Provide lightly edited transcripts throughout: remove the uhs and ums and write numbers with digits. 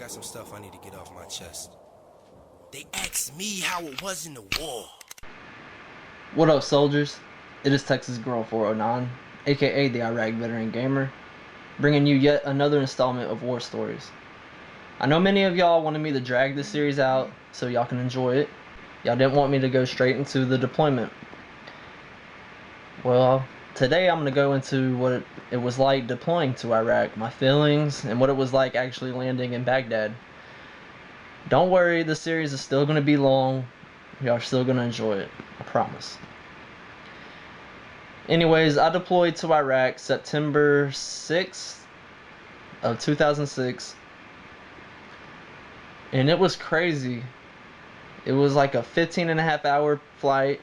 got some stuff I need to get off my chest. They asked me how it was in the war. What up, soldiers? It is Texas Girl 409, aka the Iraq Veteran Gamer, bringing you yet another installment of War Stories. I know many of y'all wanted me to drag this series out so y'all can enjoy it. Y'all didn't want me to go straight into the deployment. Well, today I'm going to go into what it was like deploying to Iraq, my feelings, and what it was like actually landing in Baghdad. Don't worry, the series is still going to be long. Y'all are still going to enjoy it, I promise. Anyways, I deployed to Iraq September 6th of 2006. And it was crazy. It was like a 15-and-a-half-hour flight.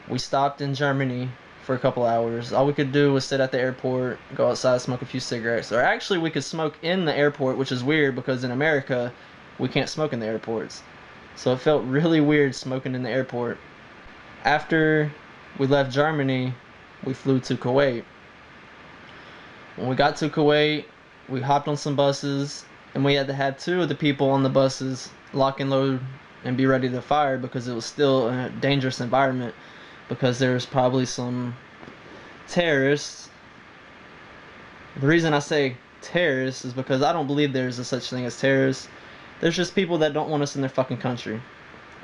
We stopped in Germany for a couple hours. All we could do was sit at the airport, go outside, smoke a few cigarettes. Or actually, we could smoke in the airport, which is weird because in America, we can't smoke in the airports. So it felt really weird smoking in the airport. After we left Germany, we flew to Kuwait. When we got to Kuwait, we hopped on some buses, and we had to have two of the people on the buses lock and load and be ready to fire because it was still a dangerous environment, because there's probably some terrorists. The reason I say terrorists is because I don't believe there's a such thing as terrorists. There's just people that don't want us in their fucking country.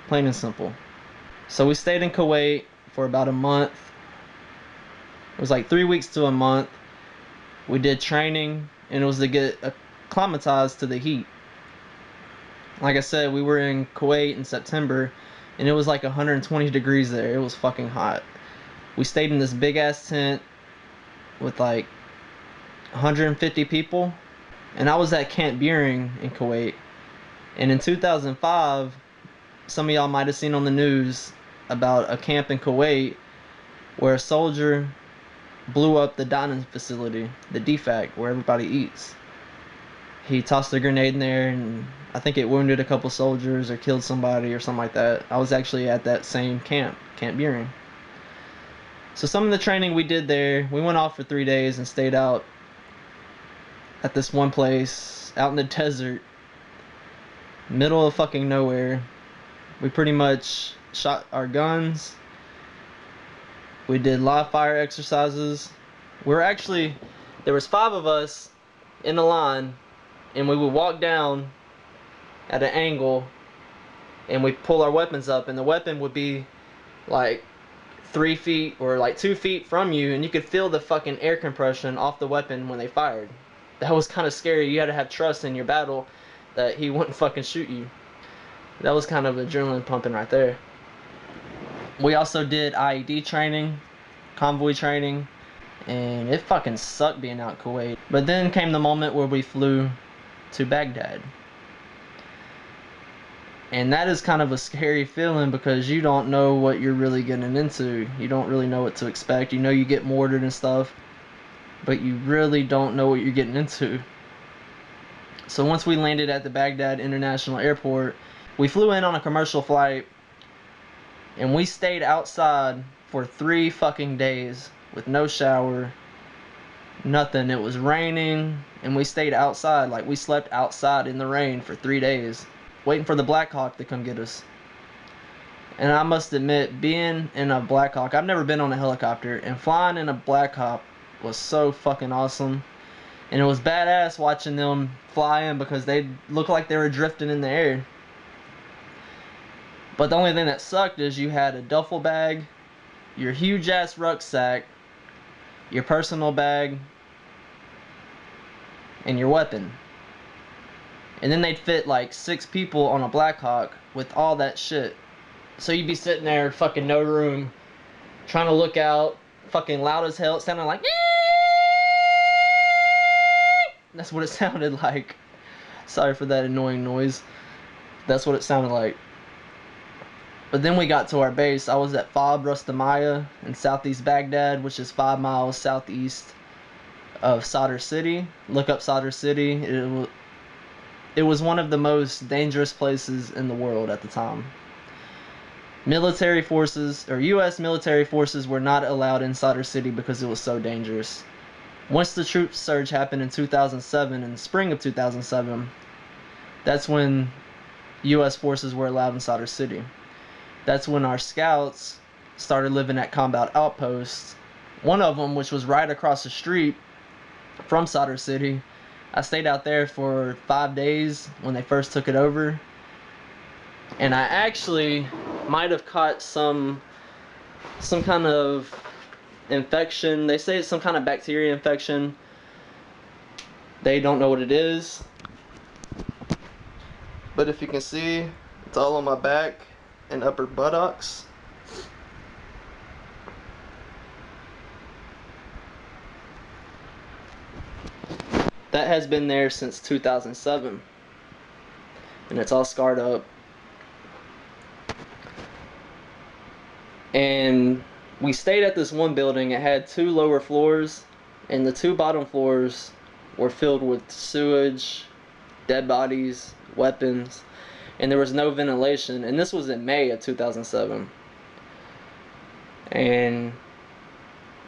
Plain and simple. So we stayed in Kuwait for about a month. It was like 3 weeks to a month. We did training, and it was to get acclimatized to the heat. Like I said, we were in Kuwait in September, and it was like 120 degrees there. It was fucking hot. We stayed in this big ass tent with like 150 people, and I was at Camp Buehring in Kuwait. And in 2005, some of y'all might have seen on the news about a camp in Kuwait where a soldier blew up the dining facility, the DFAC, where everybody eats. He tossed a grenade in there, and I think it wounded a couple soldiers or killed somebody or something like that. I was actually at that same camp, Camp Buehring. So some of the training we did there, we went off for 3 days and stayed out at this one place, out in the desert, middle of fucking nowhere. We pretty much shot our guns. We did live fire exercises. There was 5 of us in a line, and we would walk down at an angle, and we pull our weapons up, and the weapon would be like 3 feet or like 2 feet from you, and you could feel the fucking air compression off the weapon when they fired. That was kind of scary. You had to have trust in your battle that he wouldn't fucking shoot you. That was kind of adrenaline pumping right there. We also did IED training, convoy training, and it fucking sucked being out in Kuwait. But then came the moment where we flew to Baghdad. And that is kind of a scary feeling because you don't know what you're really getting into. You don't really know what to expect. You know you get mortared and stuff, but you really don't know what you're getting into. So once we landed at the Baghdad International Airport, we flew in on a commercial flight, and we stayed outside for 3 fucking days with no shower, nothing. It was raining, and we stayed outside. Like, we slept outside in the rain for 3 days, waiting for the Black Hawk to come get us. And I must admit, being in a Black Hawk, I've never been on a helicopter, and flying in a Black Hawk was so fucking awesome. And it was badass watching them fly in because they looked like they were drifting in the air. But the only thing that sucked is you had a duffel bag, your huge ass rucksack, your personal bag, and your weapon. And then they'd fit like 6 people on a Black Hawk with all that shit. So you'd be sitting there, fucking no room, trying to look out, fucking loud as hell. It sounded like... That's what it sounded like. Sorry for that annoying noise. That's what it sounded like. But then we got to our base. I was at Fob Raya in southeast Baghdad, which is 5 miles southeast of Sadr City. Look up Sadr City. It was one of the most dangerous places in the world at the time. Military forces, or U.S. military forces, were not allowed in Sadr City because it was so dangerous. Once the troop surge happened in 2007, in the spring of 2007, That's when U.S. forces were allowed in Sadr City. That's when our scouts started living at combat outposts. One of them, which was right across the street from Sadr City, I stayed out there for 5 days when they first took it over. And I actually might have caught some kind of infection. They say it's some kind of bacteria infection. They don't know what it is. But if you can see, it's all on my back and upper buttocks. That has been there since 2007. And it's all scarred up. And we stayed at this one building. It had 2 lower floors, and the 2 bottom floors were filled with sewage, dead bodies, weapons, and there was no ventilation. And this was in May of 2007. And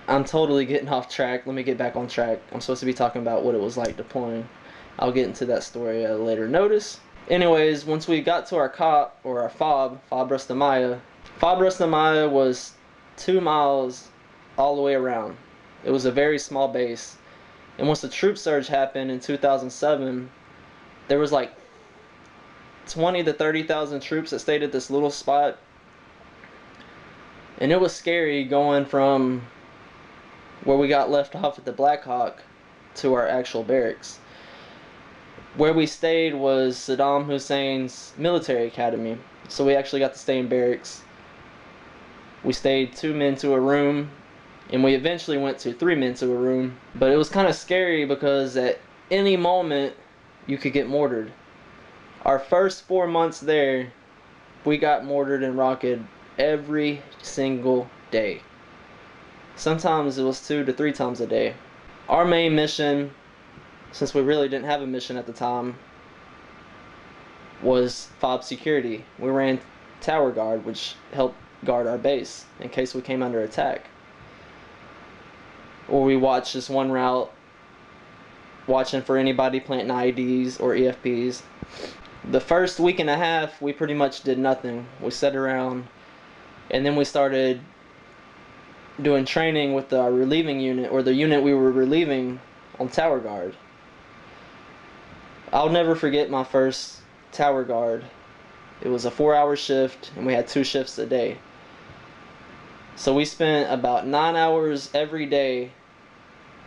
I'm totally getting off track. Let me get back on track. I'm supposed to be talking about what it was like deploying. I'll get into that story at a later notice. Anyways, once we got to our COP, or our Fob Raya, Fob Raya was 2 miles all the way around. It was a very small base. And once the troop surge happened in 2007, there was like 20 to 30,000 troops that stayed at this little spot. And it was scary going from where we got left off at the Black Hawk to our actual barracks. Where we stayed was Saddam Hussein's military academy. So we actually got to stay in barracks. We stayed 2 men to a room, and we eventually went to 3 men to a room. But it was kind of scary because at any moment you could get mortared. Our first 4 months there, we got mortared and rocketed every single day. Sometimes it was 2 to 3 times a day. Our main mission, since we really didn't have a mission at the time, was FOB security. We ran tower guard, which helped guard our base in case we came under attack. Or we watched this one route, watching for anybody planting IEDs or EFPs. The first week and a half, we pretty much did nothing. We sat around, and then we started doing training with our relieving unit, or the unit we were relieving, on tower guard. I'll never forget my first tower guard. It was a 4-hour shift, and we had 2 shifts a day. So we spent about 9 hours every day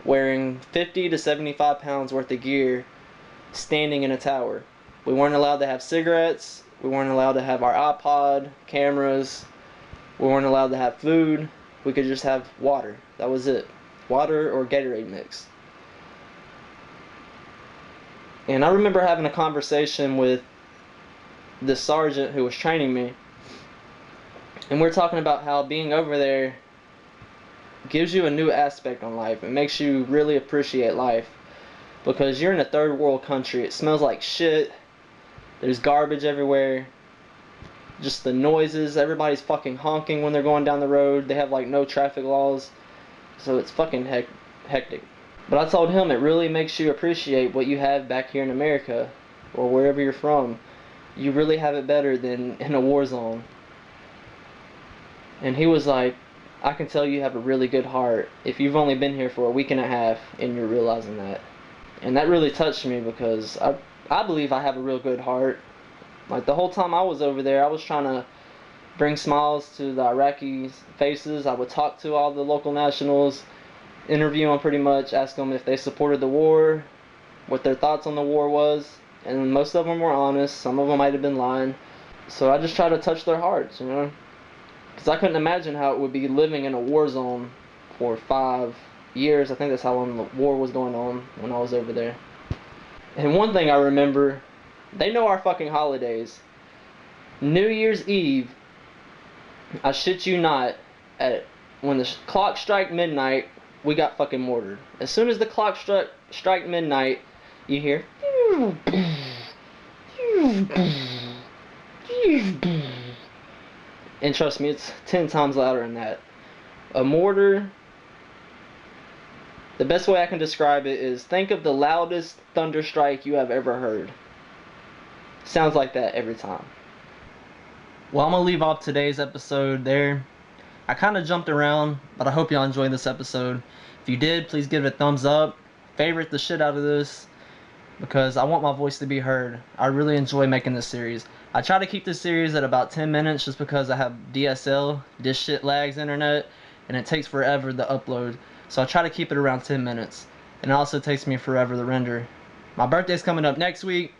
wearing 50 to 75 pounds worth of gear, standing in a tower. We weren't allowed to have cigarettes. We weren't allowed to have our iPod, cameras. We weren't allowed to have food. We could just have water. That was it. Water or Gatorade mix. And I remember having a conversation with the sergeant who was training me. And we're talking about how being over there gives you a new aspect on life. It makes you really appreciate life. Because you're in a third world country. It smells like shit. There's garbage everywhere. Just the noises. Everybody's fucking honking when they're going down the road. They have like no traffic laws. So it's fucking hectic. But I told him it really makes you appreciate what you have back here in America. Or wherever you're from. You really have it better than in a war zone. And he was like, I can tell you have a really good heart if you've only been here for a week and a half and you're realizing that. And that really touched me because I believe I have a real good heart. Like the whole time I was over there, I was trying to bring smiles to the Iraqis' faces. I would talk to all the local nationals, interview them pretty much, ask them if they supported the war, what their thoughts on the war was. And most of them were honest. Some of them might have been lying. So I just tried to touch their hearts, you know. Because I couldn't imagine how it would be living in a war zone for 5 years. I think that's how long the war was going on when I was over there. And one thing I remember, they know our fucking holidays. New Year's Eve, I shit you not, when the clock struck midnight, we got fucking mortared. As soon as the clock struck midnight, you hear... And trust me, it's 10 times louder than that. A mortar, the best way I can describe it is, think of the loudest thunder strike you have ever heard. Sounds like that every time. Well, I'm gonna leave off today's episode there. I kind of jumped around, but I hope y'all enjoyed this episode. If you did, please give it a thumbs up. Favorite the shit out of this, because I want my voice to be heard. I really enjoy making this series. I try to keep this series at about 10 minutes just because I have DSL, this shit lags internet, and it takes forever to upload. So I try to keep it around 10 minutes. And it also takes me forever to render. My birthday's coming up next week.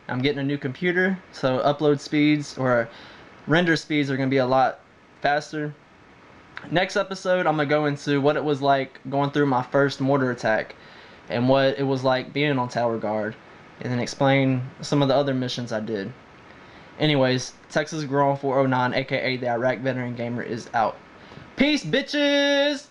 I'm getting a new computer, so upload speeds or render speeds are going to be a lot faster. Next episode, I'm going to go into what it was like going through my first mortar attack and what it was like being on Tower Guard, and then explain some of the other missions I did. Anyways, Texas Grown 409, aka the Iraq Veteran Gamer, is out. Peace, bitches!